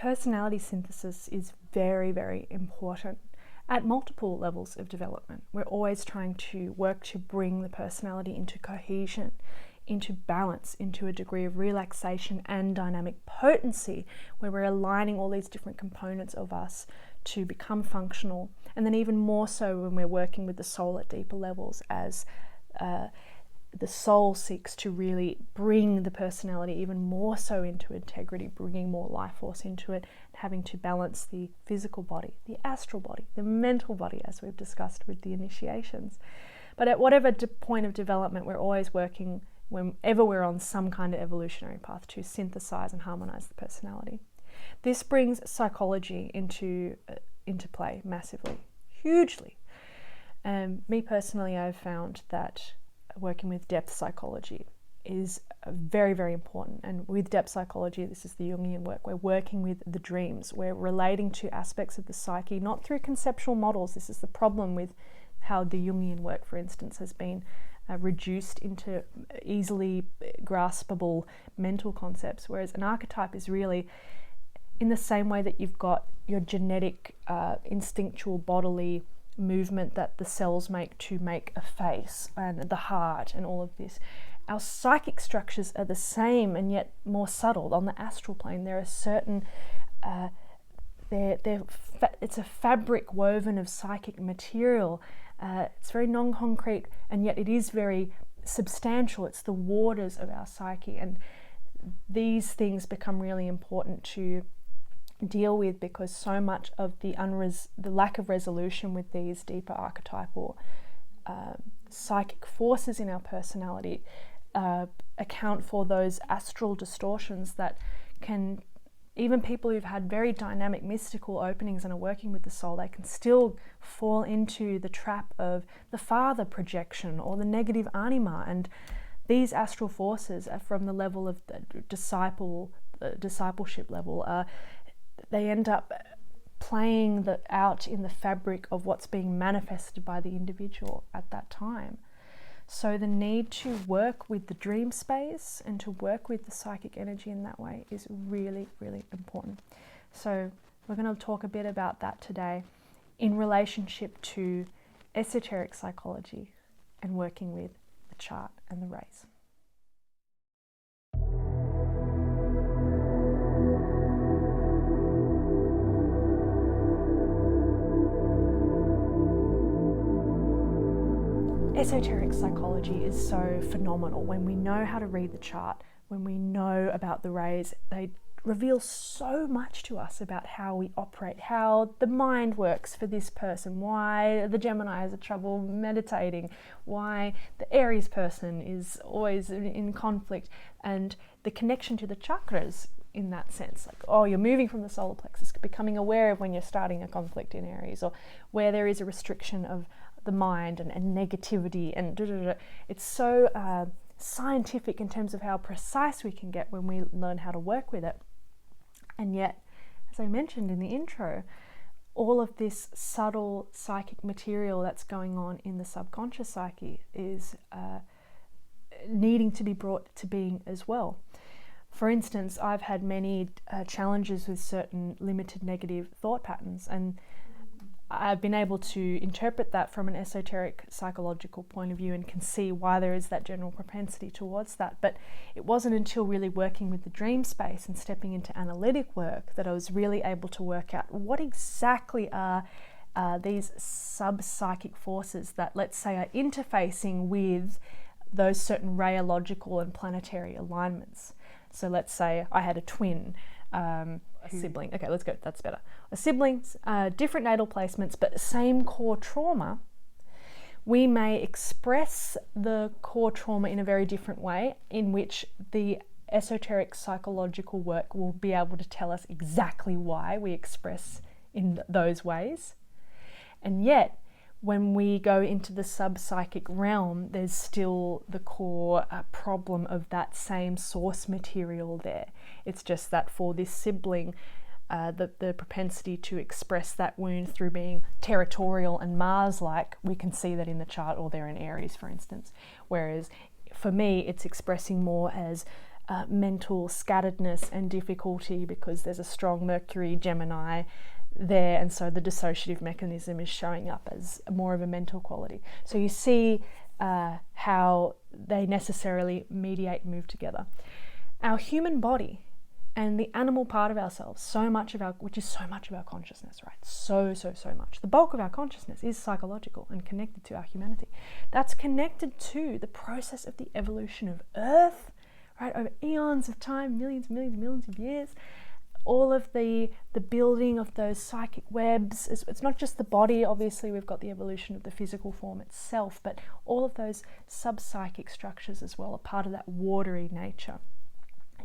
personality synthesis is very, very important at multiple levels of development. We're always trying to work to bring the personality into cohesion, into balance, into a degree of relaxation and dynamic potency, where we're aligning all these different components of us to become functional. And then even more so when we're working with the soul at deeper levels, as the soul seeks to really bring the personality even more so into integrity, bringing more life force into it, having to balance the physical body, the astral body, the mental body, as we've discussed with the initiations. But at whatever point of development, we're always working, whenever we're on some kind of evolutionary path, to synthesize and harmonize the personality. This brings psychology into play massively, hugely. Me personally, I've found that working with depth psychology is very, very important. And with depth psychology, this is the Jungian work, we're working with the dreams. We're relating to aspects of the psyche, not through conceptual models. This is the problem with how the Jungian work, for instance, has been reduced into easily graspable mental concepts, whereas an archetype is really in the same way that you've got your genetic, instinctual bodily movement that the cells make to make a face, and the heart and all of this. Our psychic structures are the same and yet more subtle. On the astral plane, there are certain it's a fabric woven of psychic material. It's very non-concrete, and yet it is very substantial. It's the waters of our psyche, and these things become really important to deal with, because so much of the lack of resolution with these deeper archetypal psychic forces in our personality account for those astral distortions that can, even people who've had very dynamic mystical openings and are working with the soul, they can still fall into the trap of the father projection or the negative anima. And these astral forces are from the level of the discipleship level. They end up playing out in the fabric of what's being manifested by the individual at that time. So the need to work with the dream space and to work with the psychic energy in that way is really, really important. So we're going to talk a bit about that today in relationship to esoteric psychology and working with the chart and the rays. Esoteric psychology is so phenomenal. When we know how to read the chart, when we know about the rays, they reveal so much to us about how we operate, how the mind works for this person, why the Gemini has trouble meditating, why the Aries person is always in conflict, and the connection to the chakras in that sense. Like, oh, you're moving from the solar plexus, becoming aware of when you're starting a conflict in Aries, or where there is a restriction of the mind and negativity and It's so scientific in terms of how precise we can get when we learn how to work with it. And yet, as I mentioned in the intro, all of this subtle psychic material that's going on in the subconscious psyche is needing to be brought to being as well. For instance, I've had many challenges with certain limited negative thought patterns, and I've been able to interpret that from an esoteric psychological point of view and can see why there is that general propensity towards that. But it wasn't until really working with the dream space and stepping into analytic work that I was really able to work out what exactly are these sub-psychic forces that, let's say, are interfacing with those certain rayological and planetary alignments. So let's say I had a twin, a sibling. Okay, let's go, that's better. Siblings, different natal placements, but same core trauma. We may express the core trauma in a very different way, in which the esoteric psychological work will be able to tell us exactly why we express in those ways. And yet, when we go into the sub-psychic realm, there's still the core problem of that same source material there. It's just that for this sibling, the propensity to express that wound through being territorial and Mars-like, we can see that in the chart, or they're in Aries, for instance. Whereas for me, it's expressing more as mental scatteredness and difficulty, because there's a strong Mercury Gemini there, and so the dissociative mechanism is showing up as more of a mental quality. So you see how they necessarily mediate and move together. Our human body and the animal part of ourselves, which is so much of our consciousness, right? So much. The bulk of our consciousness is psychological and connected to our humanity. That's connected to the process of the evolution of Earth, right? Over eons of time, millions of years. All of the building of those psychic webs. It's not just the body, obviously we've got the evolution of the physical form itself, but all of those sub-psychic structures as well are part of that watery nature.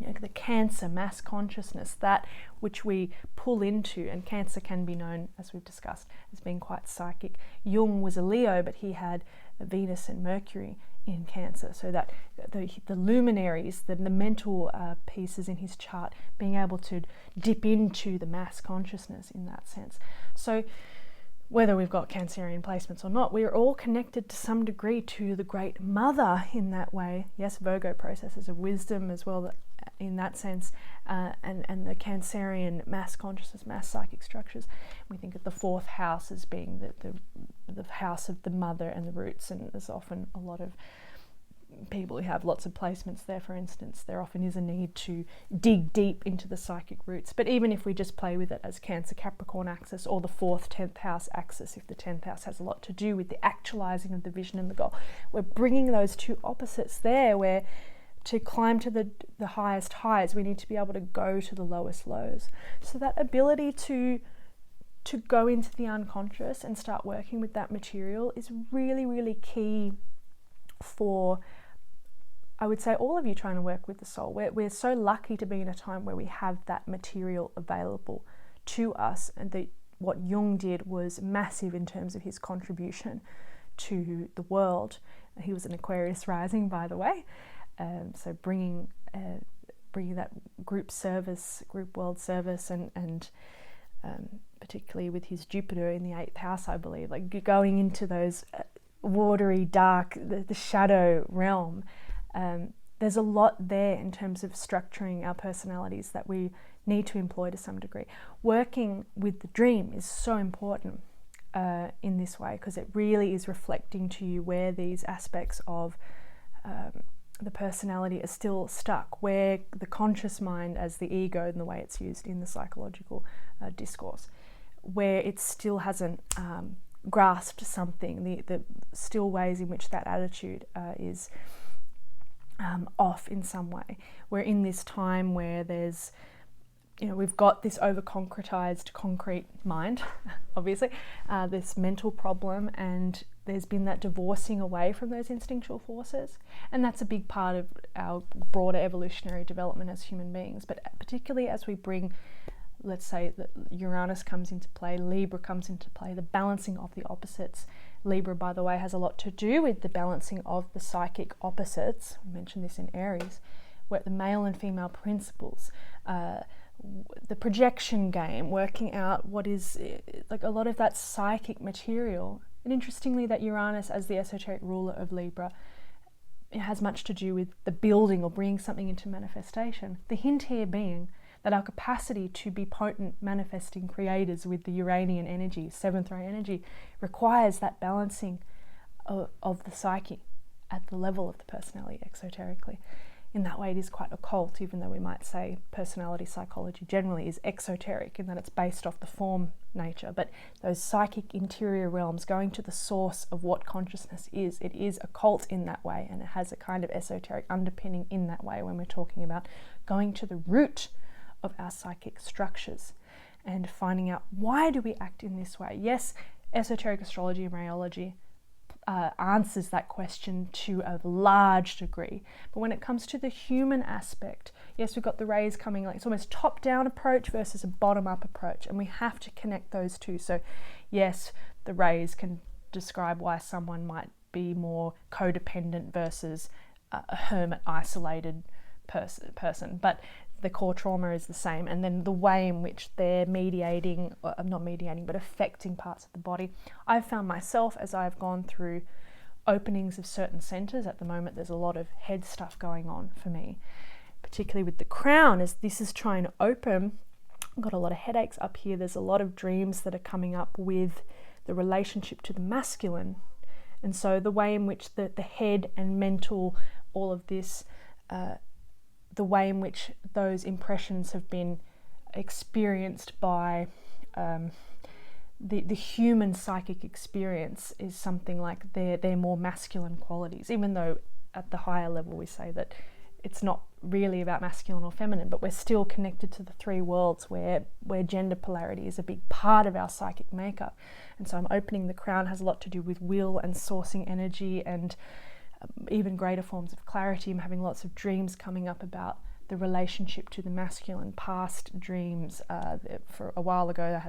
You know, the Cancer, mass consciousness, that which we pull into, and Cancer can be known, as we've discussed, as being quite psychic. Jung was a Leo, but he had Venus and Mercury in Cancer, so that the luminaries, the mental pieces in his chart, being able to dip into the mass consciousness in that sense. So whether we've got Cancerian placements or not, we are all connected to some degree to the Great Mother in that way. Yes, Virgo processes of wisdom as well in that sense, and the Cancerian mass consciousness, mass psychic structures. We think of the fourth house as being the house of the mother and the roots, and there's often a lot of people who have lots of placements there, for instance. There often is a need to dig deep into the psychic roots. But even if we just play with it as Cancer Capricorn axis, or the 4th 10th house axis, if the 10th house has a lot to do with the actualizing of the vision and the goal, we're bringing those two opposites there, where to climb to the highest highs, we need to be able to go to the lowest lows. So that ability to go into the unconscious and start working with that material is really, really key for, I would say, all of you trying to work with the soul. We're so lucky to be in a time where we have that material available to us, and what Jung did was massive in terms of his contribution to the world. He was an Aquarius rising, by the way. So bringing that group world service, and particularly with his Jupiter in the 8th house, I believe, like going into those watery, dark, the shadow realm. There's a lot there in terms of structuring our personalities that we need to employ to some degree. Working with the dream is so important in this way, because it really is reflecting to you where these aspects of the personality are still stuck, where the conscious mind as the ego and the way it's used in the psychological discourse, where it still hasn't grasped something, the still ways in which that attitude is off in some way. We're in this time where there's, we've got this over-concretized concrete mind, obviously, this mental problem, and there's been that divorcing away from those instinctual forces, and that's a big part of our broader evolutionary development as human beings. But particularly as we bring, let's say, that Uranus comes into play, Libra comes into play, the balancing of the opposites. Libra, by the way, has a lot to do with the balancing of the psychic opposites. We mentioned this in Aries, where the male and female principles, the projection game, working out what is, like a lot of that psychic material. And interestingly, that Uranus, as the esoteric ruler of Libra, it has much to do with the building or bringing something into manifestation. The hint here being that our capacity to be potent manifesting creators with the Uranian energy, 7th ray energy, requires that balancing of the psyche at the level of the personality exoterically. In that way, it is quite occult, even though we might say personality psychology generally is exoteric in that it's based off the form nature. But those psychic interior realms, going to the source of what consciousness is, it is occult in that way, and it has a kind of esoteric underpinning in that way when we're talking about going to the root of our psychic structures and finding out, why do we act in this way? Yes, esoteric astrology and rheology answers that question to a large degree. But when it comes to the human aspect, yes, we've got the rays coming, like it's almost top-down approach versus a bottom-up approach, and we have to connect those two. So yes, the rays can describe why someone might be more codependent versus a hermit, isolated person, but the core trauma is the same, and then the way in which they're mediating, or not mediating, but affecting parts of the body. I've found myself, as I've gone through openings of certain centers, at the moment there's a lot of head stuff going on for me, particularly with the crown, as this is trying to open. I've got a lot of headaches up here. There's a lot of dreams that are coming up with the relationship to the masculine. And so the way in which the head and mental, all of this, the way in which those impressions have been experienced by the human psychic experience is something like they're more masculine qualities, even though at the higher level we say that it's not really about masculine or feminine, but we're still connected to the three worlds where gender polarity is a big part of our psychic makeup. And so I'm opening the crown has a lot to do with will and sourcing energy and even greater forms of clarity. I'm having lots of dreams coming up about the relationship to the masculine, past dreams. For a while ago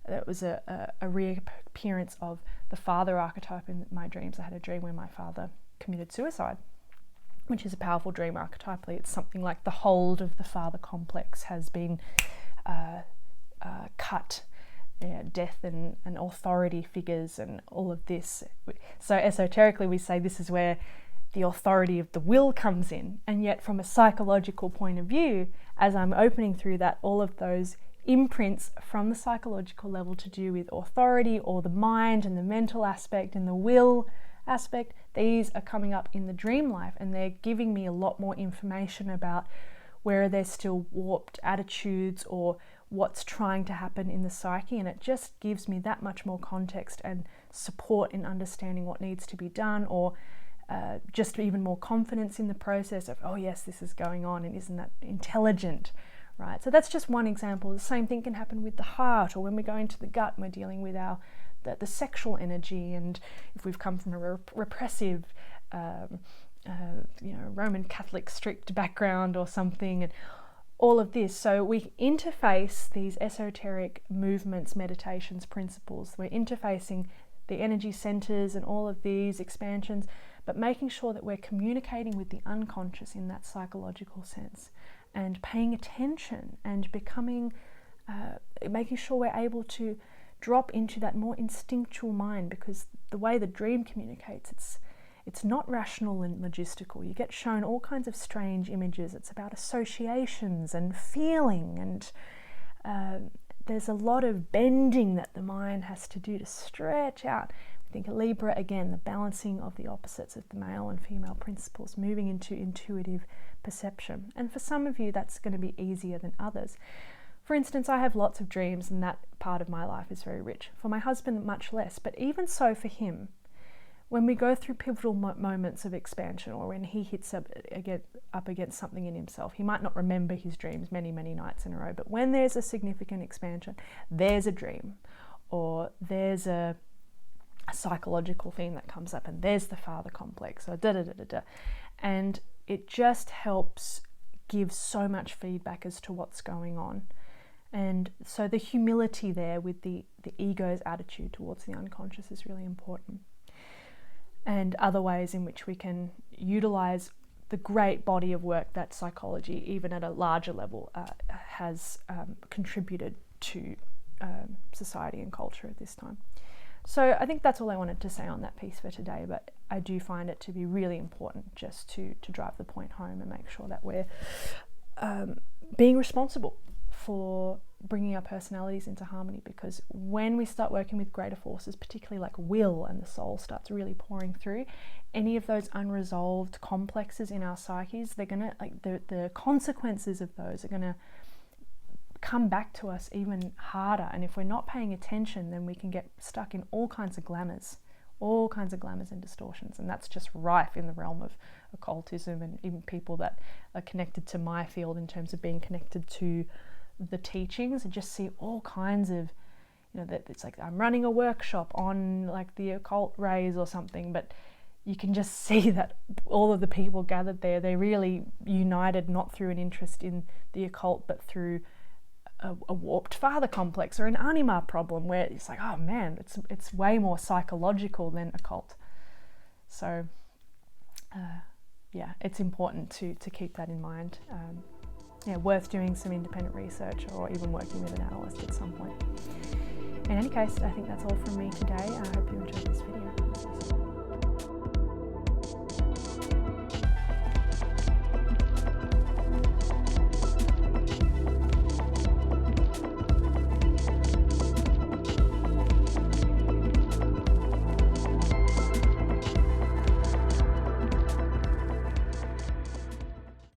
there was a reappearance of the father archetype in my dreams. I had a dream where my father committed suicide, which is a powerful dream archetypally. It's something like the hold of the father complex has been cut. Death and authority figures and all of this. So esoterically we say this is where the authority of the will comes in, and yet from a psychological point of view, as I'm opening through that, all of those imprints from the psychological level to do with authority or the mind and the mental aspect and the will aspect, these are coming up in the dream life, and they're giving me a lot more information about where there's still warped attitudes or what's trying to happen in the psyche, and it just gives me that much more context and support in understanding what needs to be done, or just even more confidence in the process of, oh yes, this is going on, and isn't that intelligent, right? So that's just one example. The same thing can happen with the heart, or when we go into the gut and we're dealing with the sexual energy, and if we've come from a repressive Roman Catholic strict background or something, and all of this. So we interface these esoteric movements, meditations, principles. We're interfacing the energy centers and all of these expansions, but making sure that we're communicating with the unconscious in that psychological sense, and paying attention and becoming, making sure we're able to drop into that more instinctual mind, because the way the dream communicates, it's not rational and logistical. You get shown all kinds of strange images. It's about associations and feeling, and there's a lot of bending that the mind has to do to stretch out. I think Libra, again, the balancing of the opposites of the male and female principles, moving into intuitive perception. And for some of you, that's going to be easier than others. For instance, I have lots of dreams, and that part of my life is very rich. For my husband, much less. But even so for him, when we go through pivotal moments of expansion, or when he hits up against something in himself, he might not remember his dreams many, many nights in a row, but when there's a significant expansion, there's a dream, or there's a psychological theme that comes up, and there's the father complex, or da-da-da-da-da. And it just helps give so much feedback as to what's going on. And so the humility there with the ego's attitude towards the unconscious is really important. And other ways in which we can utilize the great body of work that psychology, even at a larger level, has contributed to society and culture at this time. So I think that's all I wanted to say on that piece for today, but I do find it to be really important just to drive the point home and make sure that we're being responsible for bringing our personalities into harmony, because when we start working with greater forces, particularly like will, and the soul starts really pouring through, any of those unresolved complexes in our psyches, they're gonna, like, the consequences of those are gonna come back to us even harder. And if we're not paying attention, then we can get stuck in all kinds of glamours and distortions. And that's just rife in the realm of occultism, and even people that are connected to my field in terms of being connected to the teachings, and just see all kinds of, that it's like I'm running a workshop on like the occult rays or something, but you can just see that all of the people gathered there, they're really united not through an interest in the occult, but through a warped father complex or an anima problem, where it's like, oh man, it's way more psychological than occult. So yeah, it's important to keep that in mind. Worth doing some independent research, or even working with an analyst at some point. In any case, I think that's all from me today. I hope you enjoyed this video.